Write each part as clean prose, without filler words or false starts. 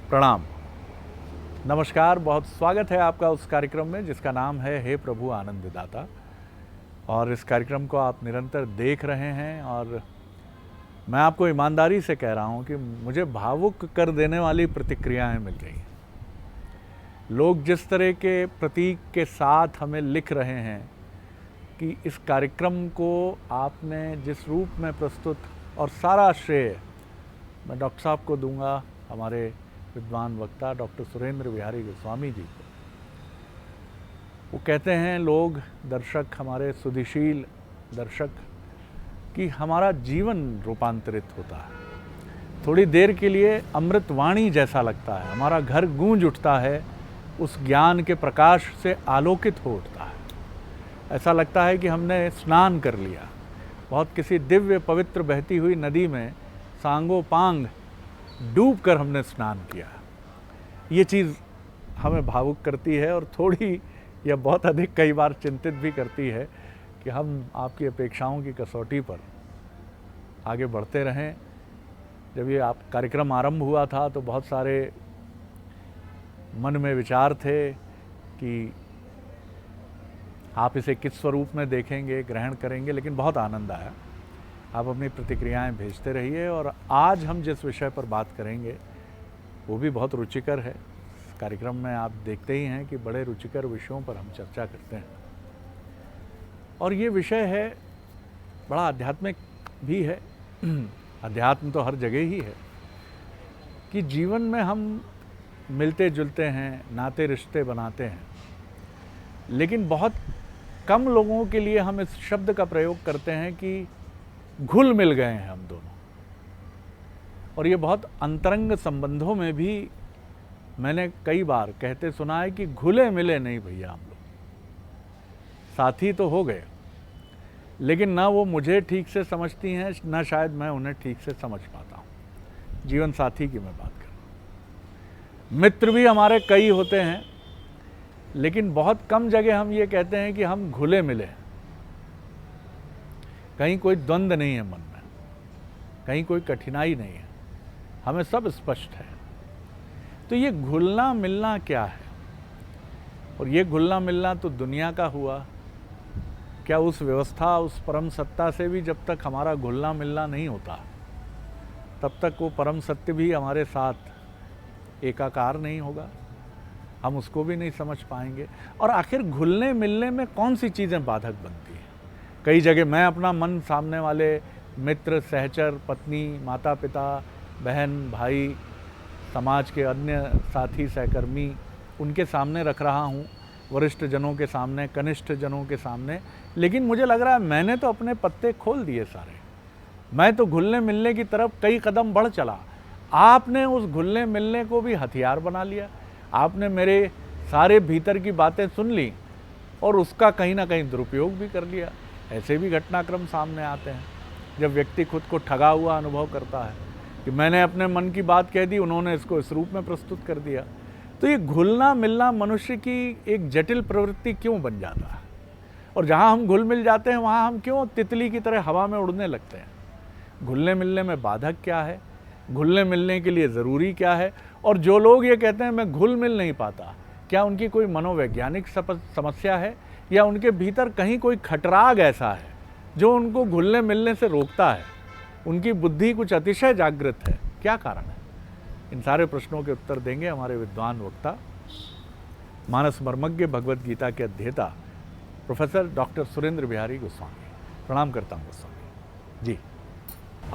प्रणाम, नमस्कार। बहुत स्वागत है आपका उस कार्यक्रम में जिसका नाम है हे प्रभु आनंददाता। और इस कार्यक्रम को आप निरंतर देख रहे हैं और मैं आपको ईमानदारी से कह रहा हूं कि मुझे भावुक कर देने वाली प्रतिक्रियाएं मिल रही हैं। लोग जिस तरह के प्रतीक के साथ हमें लिख रहे हैं कि इस कार्यक्रम को आपने जिस रूप में प्रस्तुत, और सारा श्रेय मैं डॉक्टर साहब को दूंगा, हमारे विद्वान वक्ता डॉक्टर सुरेंद्र बिहारी गोस्वामी जी को। वो कहते हैं लोग, दर्शक, हमारे सुधिशील दर्शक, कि हमारा जीवन रूपांतरित होता है। थोड़ी देर के लिए अमृतवाणी जैसा लगता है, हमारा घर गूंज उठता है, उस ज्ञान के प्रकाश से आलोकित हो उठता है। ऐसा लगता है कि हमने स्नान कर लिया, बहुत किसी दिव्य पवित्र बहती हुई नदी में सांगो पांग डूब कर हमने स्नान किया। ये चीज़ हमें भावुक करती है और थोड़ी या बहुत अधिक कई बार चिंतित भी करती है कि हम आपकी अपेक्षाओं की कसौटी पर आगे बढ़ते रहें। जब ये आप कार्यक्रम आरंभ हुआ था तो बहुत सारे मन में विचार थे कि आप इसे किस स्वरूप में देखेंगे, ग्रहण करेंगे, लेकिन बहुत आनंद आया। आप अपनी प्रतिक्रियाएं भेजते रहिए। और आज हम जिस विषय पर बात करेंगे वो भी बहुत रुचिकर है। कार्यक्रम में आप देखते ही हैं कि बड़े रुचिकर विषयों पर हम चर्चा करते हैं। और ये विषय है बड़ा आध्यात्मिक भी है। अध्यात्म तो हर जगह ही है कि जीवन में हम मिलते जुलते हैं, नाते रिश्ते बनाते हैं, लेकिन बहुत कम लोगों के लिए हम इस शब्द का प्रयोग करते हैं कि घुल मिल गए हैं हम दोनों। और ये बहुत अंतरंग संबंधों में भी मैंने कई बार कहते सुना है कि घुले मिले नहीं भैया, हम लोग साथी तो हो गए, लेकिन ना वो मुझे ठीक से समझती हैं, ना शायद मैं उन्हें ठीक से समझ पाता हूँ। जीवन साथी की मैं बात कर रहा हूँ। मित्र भी हमारे कई होते हैं, लेकिन बहुत कम जगह हम ये कहते हैं कि हम घुले मिले हैं। कहीं कोई द्वंद्व नहीं है मन में, कहीं कोई कठिनाई नहीं है, हमें सब स्पष्ट है। तो ये घुलना मिलना क्या है? और ये घुलना मिलना तो दुनिया का हुआ, क्या उस व्यवस्था, उस परम सत्ता से भी जब तक हमारा घुलना मिलना नहीं होता तब तक वो परम सत्य भी हमारे साथ एकाकार नहीं होगा, हम उसको भी नहीं समझ पाएंगे। और आखिर घुलने मिलने में कौन सी चीज़ें बाधक बनती हैं? कई जगह मैं अपना मन सामने वाले मित्र, सहचर, पत्नी, माता पिता, बहन, भाई, समाज के अन्य साथी सहकर्मी, उनके सामने रख रहा हूँ, वरिष्ठ जनों के सामने, कनिष्ठ जनों के सामने, लेकिन मुझे लग रहा है मैंने तो अपने पत्ते खोल दिए सारे। मैं तो घुलने मिलने की तरफ कई कदम बढ़ चला। आपने उस घुलने मिलने को भी हथियार बना लिया। आपने मेरे सारे भीतर की बातें सुन ली और उसका कहीं ना कहीं दुरुपयोग भी कर लिया। ऐसे भी घटनाक्रम सामने आते हैं जब व्यक्ति खुद को ठगा हुआ अनुभव करता है कि मैंने अपने मन की बात कह दी, उन्होंने इसको इस रूप में प्रस्तुत कर दिया। तो ये घुलना मिलना मनुष्य की एक जटिल प्रवृत्ति क्यों बन जाता है? और जहाँ हम घुल मिल जाते हैं वहाँ हम क्यों तितली की तरह हवा में उड़ने लगते हैं? घुलने मिलने में बाधक क्या है? घुलने मिलने के लिए ज़रूरी क्या है? और जो लोग ये कहते हैं मैं घुल मिल नहीं पाता, क्या उनकी कोई मनोवैज्ञानिक समस्या है या उनके भीतर कहीं कोई खटराग ऐसा है जो उनको घुलने मिलने से रोकता है? उनकी बुद्धि कुछ अतिशय जागृत है, क्या कारण है? इन सारे प्रश्नों के उत्तर देंगे हमारे विद्वान वक्ता, मानस मर्मज्ञ, भगवत गीता के अध्येता प्रोफेसर डॉक्टर सुरेंद्र बिहारी गोस्वामी। प्रणाम करता हूँ गोस्वामी जी।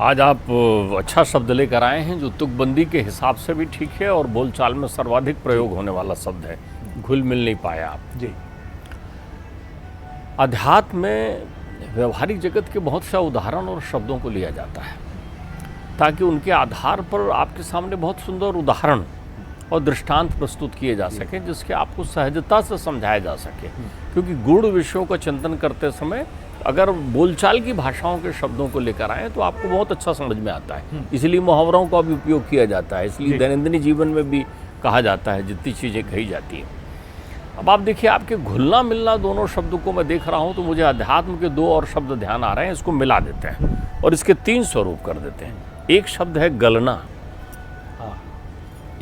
आज आप अच्छा शब्द लेकर आए हैं जो तुकबंदी के हिसाब से भी ठीक है और बोलचाल में सर्वाधिक प्रयोग होने वाला शब्द है, घुल मिल नहीं पाया आप जी। अध्यात्म में व्यवहारिक जगत के बहुत से उदाहरण और शब्दों को लिया जाता है ताकि उनके आधार पर आपके सामने बहुत सुंदर उदाहरण और दृष्टांत प्रस्तुत किए जा सकें जिसके आपको सहजता से समझाया जा सके। क्योंकि गूढ़ विषयों का चिंतन करते समय अगर बोलचाल की भाषाओं के शब्दों को लेकर आए तो आपको बहुत अच्छा समझ में आता है। इसलिए मुहावरों का भी उपयोग किया जाता है, इसलिए दैनंदिन जीवन में भी कहा जाता है जितनी चीज़ें कही जाती हैं। अब आप देखिए, आपके घुलना मिलना दोनों शब्दों को मैं देख रहा हूँ तो मुझे अध्यात्म के दो और शब्द ध्यान आ रहे हैं, इसको मिला देते हैं और इसके तीन स्वरूप कर देते हैं। एक शब्द है गलना,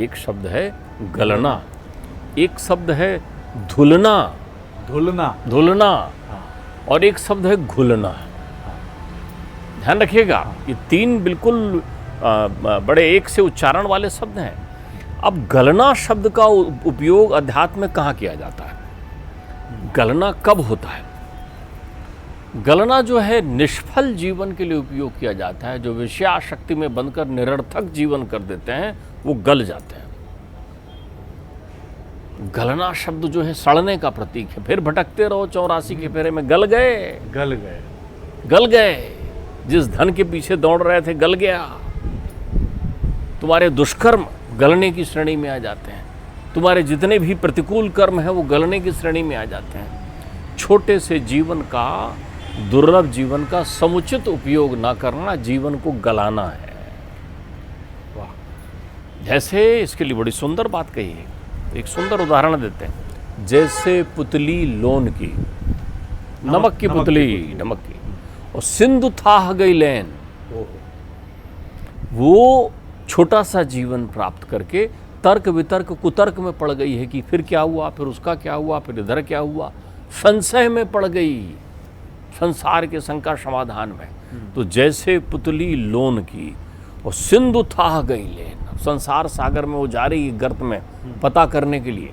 एक शब्द है गलना, एक शब्द है धुलना, धुलना, और एक शब्द है घुलना। ध्यान रखिएगा, ये तीन बिल्कुल बड़े एक से उच्चारण वाले शब्द हैं। अब गलना शब्द का उपयोग अध्यात्म में कहाँ किया जाता है? गलना कब होता है? गलना जो है निष्फल जीवन के लिए उपयोग किया जाता है। जो विषयाशक्ति में बनकर निरर्थक जीवन कर देते हैं वो गल जाते हैं। गलना शब्द जो है सड़ने का प्रतीक है। फिर भटकते रहो 84 के फेरे में, गल गए। जिस धन के पीछे दौड़ रहे थे गल गया। तुम्हारे दुष्कर्म गलने की श्रेणी में आ जाते हैं। तुम्हारे जितने भी प्रतिकूल कर्म हैं वो गलने की श्रेणी में आ जाते हैं। छोटे से जीवन का, दुर्लभ जीवन का समुचित उपयोग ना करना जीवन को गलाना है। जैसे इसके लिए बड़ी सुंदर बात कही है, एक सुंदर उदाहरण देते हैं। जैसे पुतली लोन की, नमक की पुतली, नमक की, और सिंधु थाह गई लेन। वो छोटा सा जीवन प्राप्त करके तर्क वितर्क कुतर्क में पड़ गई है कि फिर क्या हुआ, फिर उसका क्या हुआ, फिर इधर क्या हुआ। संशय में पड़ गई, संसार के शंका समाधान में। तो जैसे पुतली लोन की और सिंधु थाह गई लेन, संसार सागर में वो जा रही है गर्त में पता करने के लिए,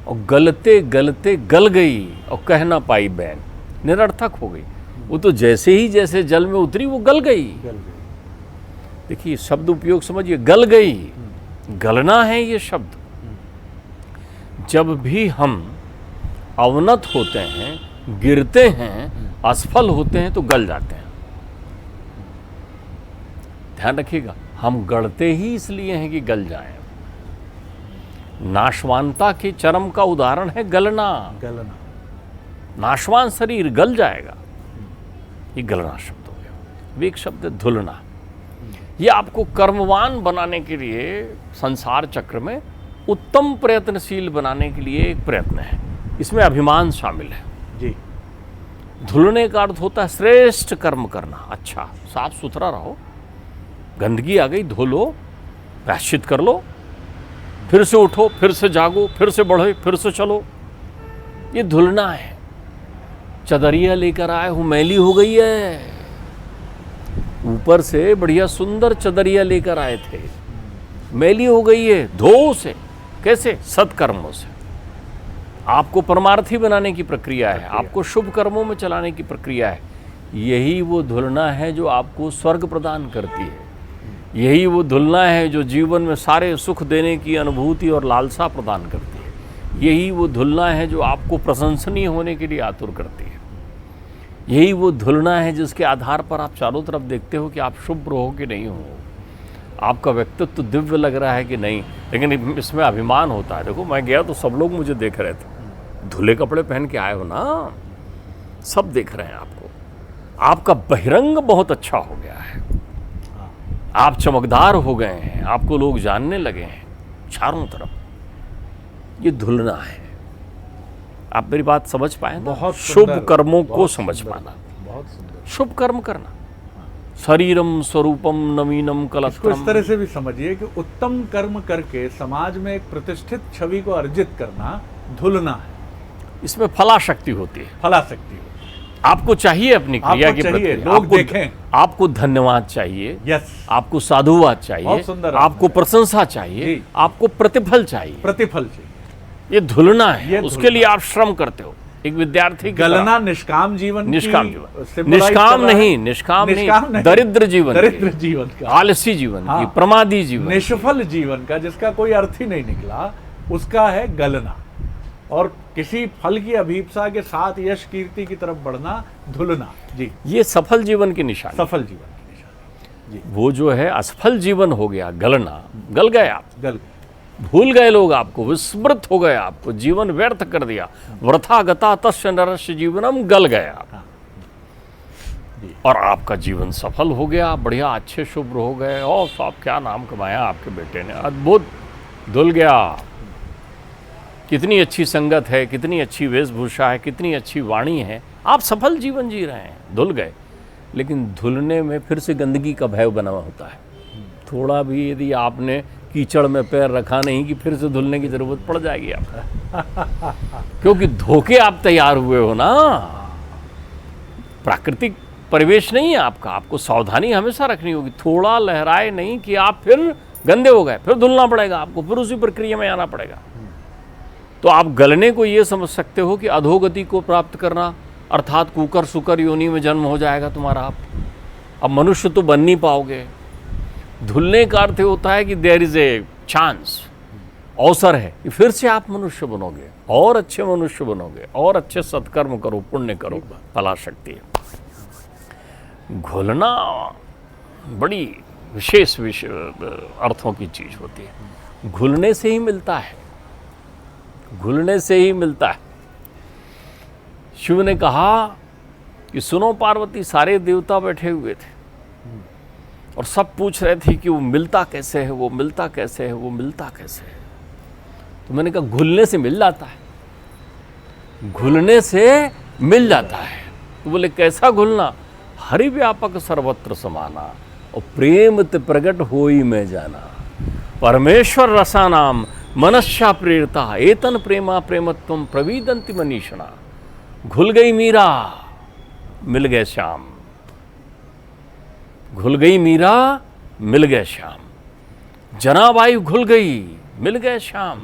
और गलते गलते गल गई और कह ना पाई बैन, निरर्थक हो गई। वो तो जैसे ही जैसे जल में उतरी वो गल गई। देखिए शब्द उपयोग समझिए, गल गई, गलना है ये शब्द। जब भी हम अवनत होते हैं, गिरते हैं, असफल होते हैं तो गल जाते हैं। ध्यान रखिएगा, हम गढ़ते ही इसलिए हैं कि गल जाएं। नाशवानता के चरम का उदाहरण है गलना। नाशवान शरीर गल जाएगा, ये गलना शब्द हो गया। एक शब्द है धुलना। ये आपको कर्मवान बनाने के लिए, संसार चक्र में उत्तम प्रयत्नशील बनाने के लिए एक प्रयत्न है। इसमें अभिमान शामिल है जी। धुलने का अर्थ होता है श्रेष्ठ कर्म करना। अच्छा, साफ सुथरा रहो, गंदगी आ गई धो लो, प्रायश्चित कर लो, फिर से उठो, फिर से जागो, फिर से बढ़ो, फिर से चलो। ये धुलना है। चदरिया लेकर आए हूं, मैली हो गई है। ऊपर से बढ़िया सुंदर चदरिया लेकर आए थे, मैली हो गई है, धो उसे। कैसे? सत्कर्मों से। आपको परमार्थी बनाने की प्रक्रिया है, आपको शुभ कर्मों में चलाने की प्रक्रिया है। यही वो धुलना है जो आपको स्वर्ग प्रदान करती है। यही वो धुलना है जो जीवन में सारे सुख देने की अनुभूति और लालसा प्रदान करती है। यही वो धुलना है जो आपको प्रशंसनीय होने के लिए आतुर करती है। यही वो धुलना है जिसके आधार पर आप चारों तरफ देखते हो कि आप शुभ हो कि नहीं हो, आपका व्यक्तित्व दिव्य लग रहा है कि नहीं। लेकिन इसमें अभिमान होता है। देखो, मैं गया तो सब लोग मुझे देख रहे थे, धुले कपड़े पहन के आए हो ना, सब देख रहे हैं आपको। आपका बहिरंग बहुत अच्छा हो गया है, आप चमकदार हो गए हैं, आपको लोग जानने लगे हैं चारों तरफ। ये धुलना है। आप मेरी बात समझ पाए? बहुत शुभ कर्मों को समझ पाना, बहुत सुंदर। शुभ कर्म करना। शरीरम स्वरूपम नवीनम इसको कलत्रम। इस तरह से भी समझिए कि उत्तम कर्म करके समाज में एक प्रतिष्ठित छवि को अर्जित करना धुलना है। इसमें फलाशक्ति होती है, फलाशक्ति हो। आपको चाहिए अपनी क्रिया के प्रति, लोग देखें, आपको धन्यवाद चाहिए, यस, आपको साधुवाद चाहिए, बहुत सुंदर आपको प्रशंसा चाहिए, आपको प्रतिफल चाहिए। प्रतिफल चाहिए। ये धुलना है, ये उसके लिए आप श्रम करते हो। एक विद्यार्थी की गलना निष्काम जीवन, निष्काम जीवन, निष्काम नहीं, दरिद्र जीवन, दरिद्र जीवन का, आलसी जीवन की, प्रमादी जीवन, निष्फल जीवन का, जिसका कोई अर्थ ही नहीं निकला, उसका है गलना। और किसी फल की अभीप्सा के साथ यश कीर्ति की तरफ बढ़ना धुलना। जी, ये सफल जीवन की निशानी, सफल जीवन की निशानी। जी, वो जो है असफल जीवन हो गया, गलना, गल गए आप, गल भूल गए लोग आपको, विस्मृत हो गए आपको, जीवन व्यर्थ कर दिया। वृथा गता तस्य नरस्य जीवनम, गल गया आप। और आपका जीवन सफल हो गया, बढ़िया अच्छे शुभ हो गए। और साहब क्या नाम कमाया आपके बेटे ने, अद्भुत, धुल गया। कितनी अच्छी संगत है, कितनी अच्छी वेशभूषा है, कितनी अच्छी वाणी है, आप सफल जीवन जी रहे हैं, धुल गए। लेकिन धुलने में फिर से गंदगी का भय बना होता है। थोड़ा भी यदि आपने कीचड़ में पैर रखा नहीं कि फिर से धुलने की जरूरत पड़ जाएगी आपको, क्योंकि धोके आप तैयार हुए हो ना। प्राकृतिक परिवेश नहीं है आपका, आपको सावधानी हमेशा रखनी होगी, थोड़ा लहराए नहीं कि आप फिर गंदे हो गए, फिर धुलना पड़ेगा आपको, फिर उसी प्रक्रिया में आना पड़ेगा। तो आप गलने को ये समझ सकते हो कि अधोगति को प्राप्त करना, अर्थात कुकर सुकर योनि में जन्म हो जाएगा तुम्हारा। आप अब मनुष्य तो बन नहीं पाओगे। धुलने का अर्थ होता है कि देयर इज ए चांस, अवसर है कि फिर से आप मनुष्य बनोगे, और अच्छे मनुष्य बनोगे, और अच्छे सत्कर्म करो, पुण्य करो, फला शक्ति है। घुलना बड़ी विशेष अर्थों की चीज होती है। घुलने से ही मिलता है, घुलने से ही मिलता है। शिव ने कहा कि सुनो पार्वती, सारे देवता बैठे हुए थे और सब पूछ रहे थे कि वो मिलता कैसे है, वो मिलता कैसे है, वो मिलता कैसे है। तो मैंने कहा घुलने से मिल जाता है, घुलने से मिल जाता है। तो बोले कैसा घुलना? हरि व्यापक सर्वत्र समाना और प्रेम ते प्रगट होई में जाना, परमेश्वर रसानाम मनस्या प्रेरता एतन प्रेमा प्रेमत्वम प्रवीदंति मनीषणा। घुल गई मीरा, मिल गए श्याम। घुल गई मीरा, मिल गए श्याम। जनाबाई घुल गई, मिल गए श्याम।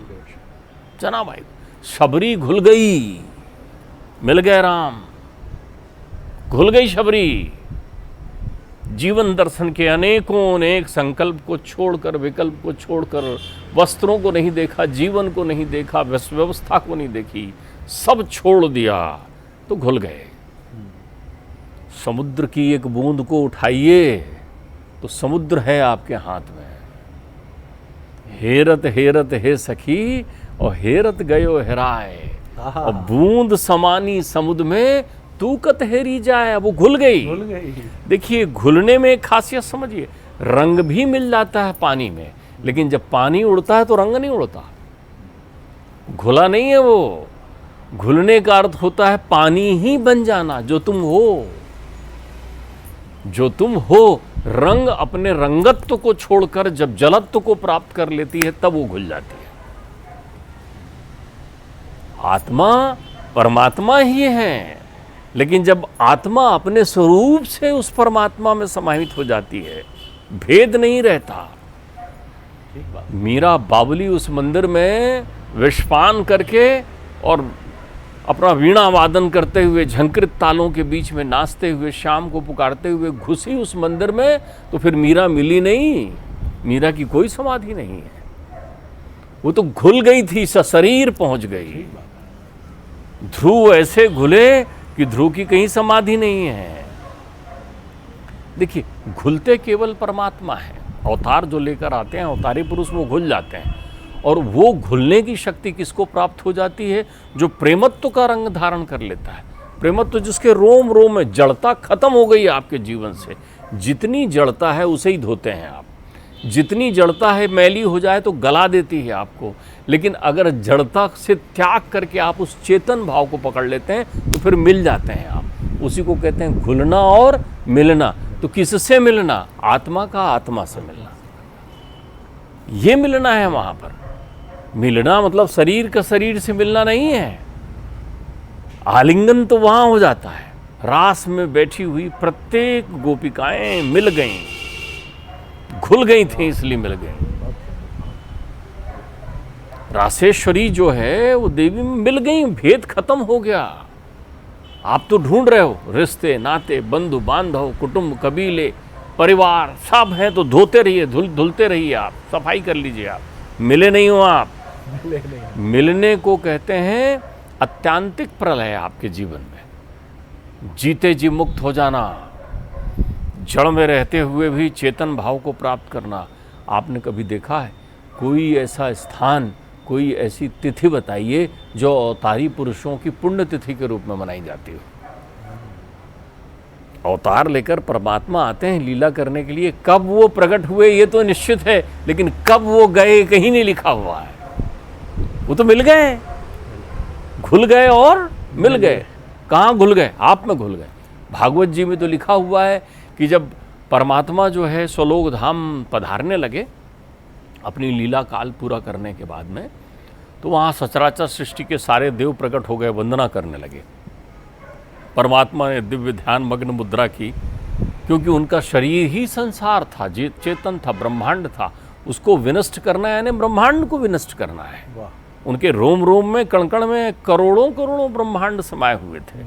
जनाबाई। शबरी घुल गई, मिल गए राम। घुल गई शबरी। जीवन दर्शन के अनेकों अनेक संकल्प को छोड़कर, विकल्प को छोड़कर, वस्त्रों को नहीं देखा, जीवन को नहीं देखा, व्यवस्था को नहीं देखी, सब छोड़ दिया तो घुल गए। समुद्र की एक बूंद को उठाइए तो समुद्र है आपके हाथ में। हेरत हेरत हे सखी और हेरत गयो हेराए, और बूंद समानी समुद्र में तू कत हेरी जाए। वो घुल गई। देखिए घुलने में एक खासियत समझिए, रंग भी मिल जाता है पानी में, लेकिन जब पानी उड़ता है तो रंग नहीं उड़ता, घुला नहीं है वो। घुलने का अर्थ होता है पानी ही बन जाना, जो तुम हो, जो तुम हो। रंग अपने रंगत्व को छोड़कर जब जलत्व को प्राप्त कर लेती है तब वो घुल जाती है। आत्मा परमात्मा ही है, लेकिन जब आत्मा अपने स्वरूप से उस परमात्मा में समाहित हो जाती है, भेद नहीं रहता। मीरा बावली उस मंदिर में विषपान करके और अपना वीणा वादन करते हुए, झंकृत तालों के बीच में नाचते हुए, शाम को पुकारते हुए घुसी उस मंदिर में, तो फिर मीरा मिली नहीं। मीरा की कोई समाधि नहीं है, वो तो घुल गई थी, सशरीर पहुंच गई। ध्रुव ऐसे घुले कि ध्रुव की कहीं समाधि नहीं है। देखिए घुलते केवल परमात्मा है। अवतार जो लेकर आते हैं अवतारी पुरुष, वो घुल जाते हैं। और वो घुलने की शक्ति किसको प्राप्त हो जाती है? जो प्रेमत्व का रंग धारण कर लेता है। प्रेमत्व जिसके रोम रोम में जड़ता खत्म हो गई है आपके जीवन से। जितनी जड़ता है उसे ही धोते हैं आप। जितनी जड़ता है मैली हो जाए तो गला देती है आपको, लेकिन अगर जड़ता से त्याग करके आप उस चेतन भाव को पकड़ लेते हैं तो फिर मिल जाते हैं आप। उसी को कहते हैं घुलना और मिलना। तो किससे मिलना? आत्मा का आत्मा से मिलना, ये मिलना है वहां पर। मिलना मतलब शरीर का शरीर से मिलना नहीं है। आलिंगन तो वहां हो जाता है। रास में बैठी हुई प्रत्येक गोपिकाएं मिल गईं, घुल गई थी इसलिए मिल गई। रासेश्वरी जो है वो देवी में मिल गई, भेद खत्म हो गया। आप तो ढूंढ रहे हो रिश्ते नाते, बंधु बांधव, कुटुंब, कबीले, परिवार सब हैं, तो धोते रहिए, धुलते रहिए, आप सफाई कर लीजिए। आप मिले नहीं हो, आप मिलने को कहते हैं अत्यांतिक प्रलय आपके जीवन में। जीते जी मुक्त हो जाना, जड़ में रहते हुए भी चेतन भाव को प्राप्त करना। आपने कभी देखा है कोई ऐसा स्थान, कोई ऐसी तिथि बताइए जो अवतारी पुरुषों की पुण्य तिथि के रूप में मनाई जाती हो? अवतार लेकर परमात्मा आते हैं लीला करने के लिए। कब वो प्रकट हुए ये तो निश्चित है, लेकिन कब वो गए कहीं नहीं लिखा हुआ है। वो तो मिल गए, घुल गए और मिल गए। कहाँ घुल गए? आप में घुल गए। भागवत जी में तो लिखा हुआ है कि जब परमात्मा जो है स्वलोक धाम पधारने लगे अपनी लीला काल पूरा करने के बाद में, तो वहाँ सचराचर सृष्टि के सारे देव प्रकट हो गए, वंदना करने लगे। परमात्मा ने दिव्य ध्यान मग्न मुद्रा की, क्योंकि उनका शरीर ही संसार था, चेतन था, ब्रह्मांड था। उसको विनष्ट करना है, यानी ब्रह्मांड को विनष्ट करना है। उनके रोम रोम में, कण कण में करोड़ों करोड़ों ब्रह्मांड समाये हुए थे।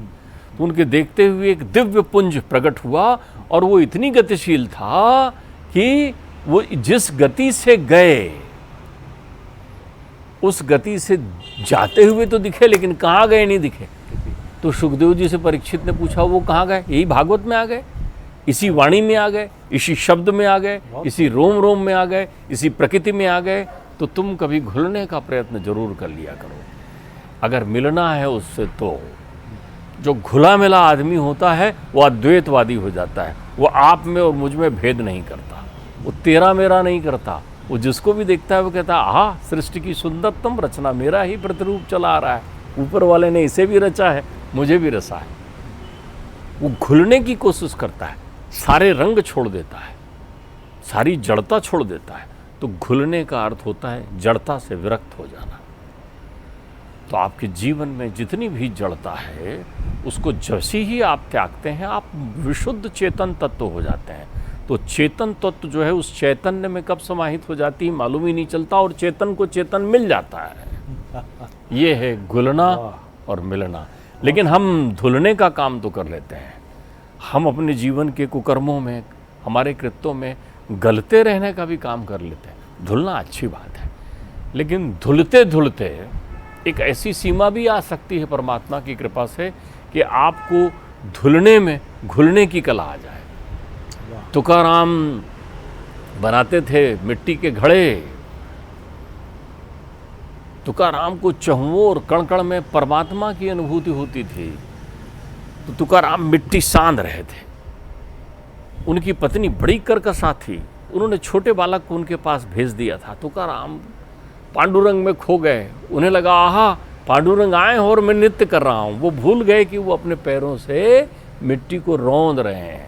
तो उनके देखते हुए एक दिव्य पुंज प्रकट हुआ, और वो इतनी गतिशील था कि वो जिस गति से गए उस गति से जाते हुए तो दिखे, लेकिन कहाँ गए नहीं दिखे। तो सुखदेव जी से परीक्षित ने पूछा, वो कहाँ गए? यही भागवत में आ गए, इसी वाणी में आ गए, इसी शब्द में आ गए, इसी रोम रोम में आ गए, इसी प्रकृति में आ गए। तो तुम कभी घुलने का प्रयत्न जरूर कर लिया करो। अगर मिलना है उससे, तो जो घुला मिला आदमी होता है वो अद्वैतवादी हो जाता है। वो आप में और मुझ में भेद नहीं करता, वो तेरा मेरा नहीं करता। वो जिसको भी देखता है वो कहता है, आहा, सृष्टि की सुंदरतम रचना, मेरा ही प्रतिरूप चला आ रहा है, ऊपर वाले ने इसे भी रचा है, मुझे भी रचा है। वो घुलने की कोशिश करता है, सारे रंग छोड़ देता है, सारी जड़ता छोड़ देता है। तो घुलने का अर्थ होता है जड़ता से विरक्त हो जाना। तो आपके जीवन में जितनी भी जड़ता है, उसको जैसे ही आप त्यागते हैं, आप विशुद्ध चेतन तत्व हो जाते हैं। तो चेतन तत्व जो है उस चैतन्य में कब समाहित हो जाती है मालूम ही नहीं चलता, और चेतन को चेतन मिल जाता है। ये है घुलना और मिलना। लेकिन हम धुलने का काम तो कर लेते हैं। हम अपने जीवन के कुकर्मों में, हमारे कृत्यों में गलते रहने का भी काम कर लेते हैं। धुलना अच्छी बात है, लेकिन धुलते धुलते एक ऐसी सीमा भी आ सकती है परमात्मा की कृपा से कि आपको धुलने में घुलने की कला आ जाए। तुकाराम बनाते थे मिट्टी के घड़े। तुकाराम को चहुओं कण कण में परमात्मा की अनुभूति होती थी। तो तुकाराम मिट्टी सांध रहे थे। उनकी पत्नी बड़ी कर्कशा थी, उन्होंने छोटे बालक को उनके पास भेज दिया था। तुकाराम पांडुरंग में खो गए। उन्हें लगा, आहा, पांडुरंग आए हैं और मैं नृत्य कर रहा हूँ। वो भूल गए कि वो अपने पैरों से मिट्टी को रौंद रहे हैं।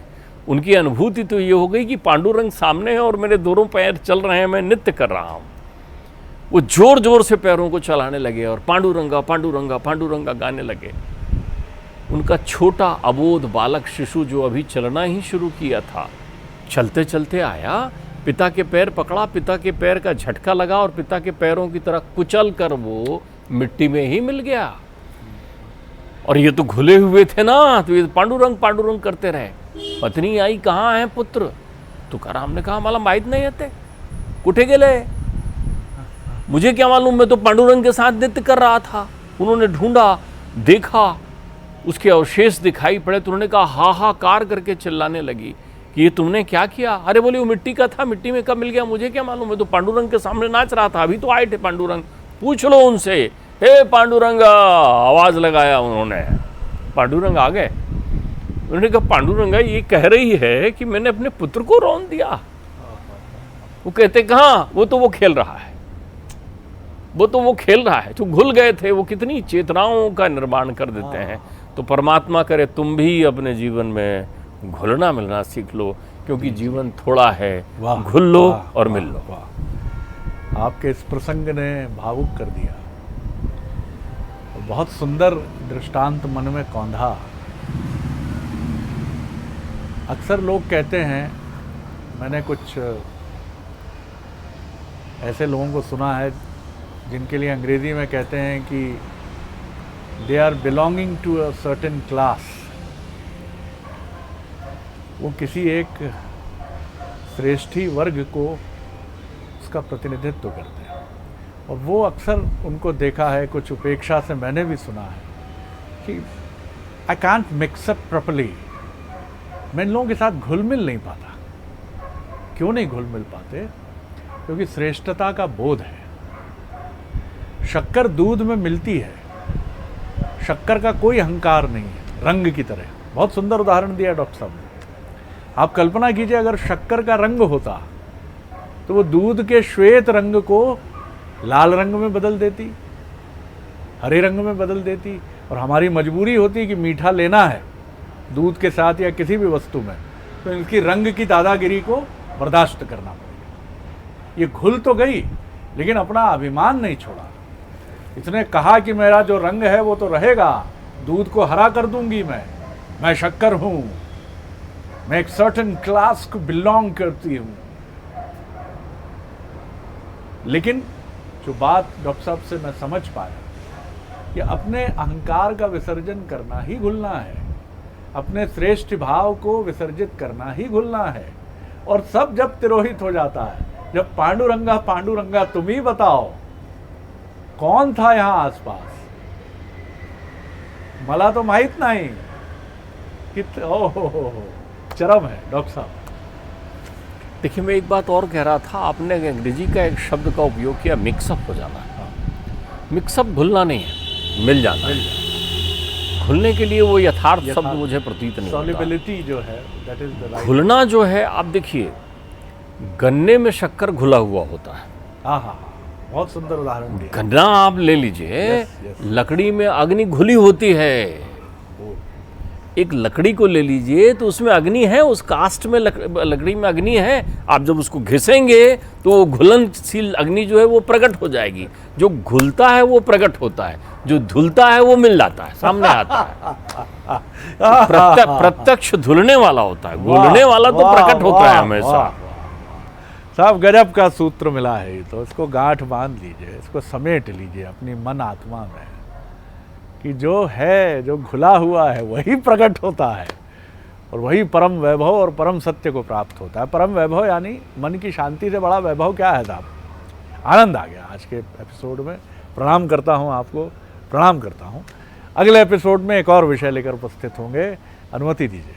उनकी अनुभूति तो ये हो गई कि पांडुरंग सामने है और मेरे दोनों पैर चल रहे हैं, मैं नृत्य कर रहा हूँ। वो जोर जोर से पैरों को चलाने लगे और पांडुरंगा पांडुरंगा पांडुरंगा गाने लगे। उनका छोटा अबोध बालक शिशु जो अभी चलना ही शुरू किया था, चलते चलते आया, पिता के पैर पकड़ा, पिता के पैर का झटका लगा और पिता के पैरों की तरह कुचल कर वो मिट्टी में ही मिल गया। और ये तो घुले हुए थे ना, तो ये पांडुरंग पांडुरंग करते रहे। पत्नी आई, कहाँ है पुत्र? तुकाराम ने कहा, मला माहित नहीं है, कुठे गेले? मुझे क्या मालूम, मैं तो पांडुरंग के साथ नृत्य कर रहा था। उन्होंने ढूंढा, देखा, उसके अवशेष दिखाई पड़े तो उन्होंने कहा, हाहाकार करके चिल्लाने लगी कि ये तुमने क्या किया? अरे बोले, वो मिट्टी का था, मिट्टी में कब मिल गया मुझे क्या मालूम, मैं तो पांडुरंग के सामने नाच रहा था, अभी तो आए थे पांडुरंग, पूछ लो उनसे। हे पांडुरंग, आवाज लगाया उन्होंने। पांडुरंग आ गए। उन्होंने कहा, पांडुरंगा ये कह रही है कि मैंने अपने पुत्र को रौंद दिया। वो कहते, कहाँ? वो खेल रहा है, वो खेल रहा है। तो घुल गए थे। वो कितनी चेतनाओं का निर्माण कर देते हैं। तो परमात्मा करे तुम भी अपने जीवन में घुलना मिलना सीख लो, क्योंकि जीवन थोड़ा है। घुल लो और मिल लो। आपके इस प्रसंग ने भावुक कर दिया। बहुत सुंदर दृष्टांत मन में कौंधा। अक्सर लोग कहते हैं, मैंने कुछ ऐसे लोगों को सुना है जिनके लिए अंग्रेजी में कहते हैं कि they are belonging to a certain class. वो किसी एक श्रेष्ठी वर्ग को उसका प्रतिनिधित्व करते हैं। और वो अक्सर उनको देखा है, कुछ उपेक्षा से मैंने भी सुना है कि I can't mix up properly. मैं इन लोगों के साथ घुल मिल नहीं पाता। क्यों नहीं घुल मिल पाते? क्योंकि श्रेष्ठता का बोध है। शक्कर दूध में मिलती है, शक्कर का कोई अहंकार नहीं है, रंग की तरह। बहुत सुंदर उदाहरण दिया डॉक्टर साहब ने। आप कल्पना कीजिए, अगर शक्कर का रंग होता तो वो दूध के श्वेत रंग को लाल रंग में बदल देती, हरे रंग में बदल देती। और हमारी मजबूरी होती कि मीठा लेना है दूध के साथ या किसी भी वस्तु में, तो इनकी रंग की दादागिरी को बर्दाश्त करना पड़ेगा। ये घुल तो गई लेकिन अपना अभिमान नहीं छोड़ा। इसने कहा कि मेरा जो रंग है वो तो रहेगा, दूध को हरा कर दूंगी मैं शक्कर हूं, मैं एक सर्टेन क्लास को बिलोंग करती हूं। लेकिन जो बात डॉक्टर साहब से मैं समझ पाया कि अपने अहंकार का विसर्जन करना ही घुलना है, अपने श्रेष्ठ भाव को विसर्जित करना ही घुलना है। और सब जब तिरोहित हो जाता है, जब पांडुरंगा पांडुरंगा तुम ही बताओ कौन था यहां आसपास, मला तो माहित नहीं कि ओहो चरम है डॉक्टर साहब। देखिए, मैं एक बात और कह रहा था, आपने अंग्रेजी का एक शब्द का उपयोग किया, मिक्सअप हो जाना। मिक्सअप घुलना नहीं है, मिल जाना है। घुलने के लिए वो यथार्थ शब्द मुझे प्रतीत नहीं होता। सॉल्युबिलिटी जो है दैट इज द राइट। घुलना जो है, आप देखिए गन्ने में शक्कर घुला हुआ होता है। हाँ, बहुत सुंदर उदाहरण दिया। गन्ना आप ले लीजिए, yes. लकड़ी में अग्नि घुली होती है। एक लकड़ी को ले लीजिए तो उसमें अग्नि है, उस कास्ट में लकड़ी में अग्नि है। आप जब उसको घिसेंगे तो वो घुलनशील अग्नि जो है वो प्रकट हो जाएगी। जो घुलता है वो प्रकट होता है, जो धुलता है वो मिल जाता है, सामने आता है। प्रत्यक्ष धुलने वाला होता है, घुलने वाला तो प्रकट होता है हमेशा। साहब गजब का सूत्र मिला है, तो इसको गांठ बांध लीजिए, इसको समेट लीजिए अपनी मन आत्मा में कि जो है, जो घुला हुआ है वही प्रकट होता है और वही परम वैभव और परम सत्य को प्राप्त होता है। परम वैभव यानी मन की शांति से बड़ा वैभव क्या है साहब। आनंद आ गया आज के एपिसोड में। प्रणाम करता हूँ आपको, प्रणाम करता हूँ। अगले एपिसोड में एक और विषय लेकर उपस्थित होंगे, अनुमति दीजिए।